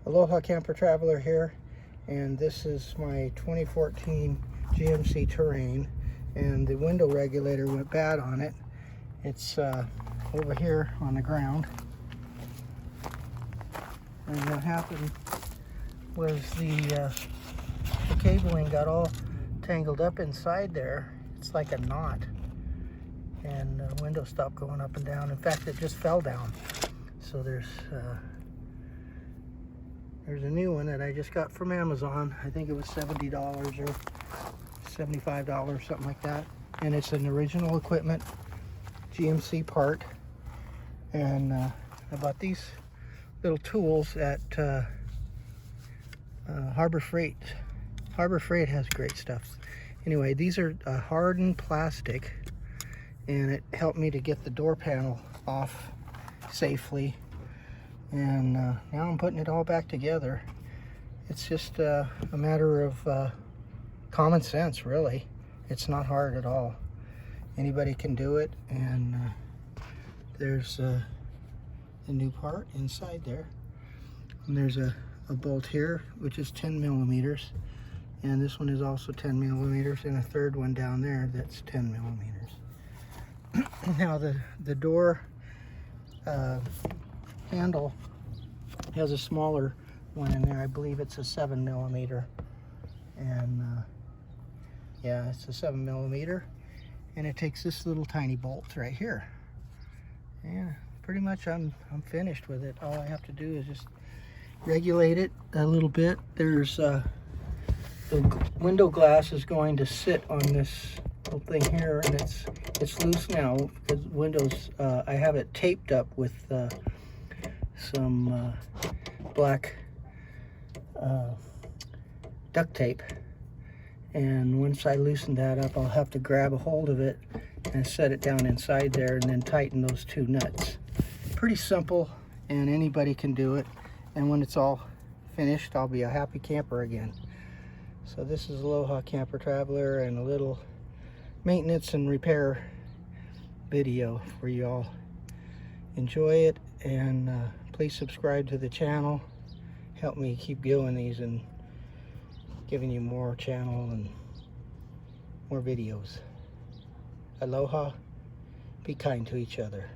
Aloha Camper Traveler here, and this is my 2014 GMC Terrain, and the window regulator went bad on it. It's over here on the ground, and what happened was the cabling got all tangled up inside there. It's like a knot, and the window stopped going up and down. In fact, it just fell down. So there's a new one that I just got from Amazon. I think it was $70 or $75, something like that. And it's an original equipment GMC part. And I bought these little tools at Harbor Freight. Harbor Freight has great stuff. Anyway, these are hardened plastic, and it helped me to get the door panel off safely. And now I'm putting it all back together. It's just a matter of common sense, really. It's not hard at all. Anybody can do it. And there's a new part inside there. And there's a bolt here, which is 10 millimeters. And this one is also 10 millimeters, and a third one down there that's 10 millimeters. Now the door handle has a smaller one in there. I believe it's a 7 millimeter, and yeah, it's a 7 millimeter, and it takes this little tiny bolt right here. Yeah, pretty much I'm finished with it. All I have to do is just regulate it a little bit. There's the window glass is going to sit on this little thing here, and it's loose now because windows, I have it taped up with some black duct tape, and once I loosen that up, I'll have to grab a hold of it and set it down inside there, and then tighten those two nuts. Pretty simple, and anybody can do it. And when it's all finished, I'll be a happy camper again. So this is Aloha Camper Traveler, and a little maintenance and repair video for you all. Enjoy it, and please subscribe to the channel. Help me keep doing these and giving you more channel and more videos. Aloha. Be kind to each other.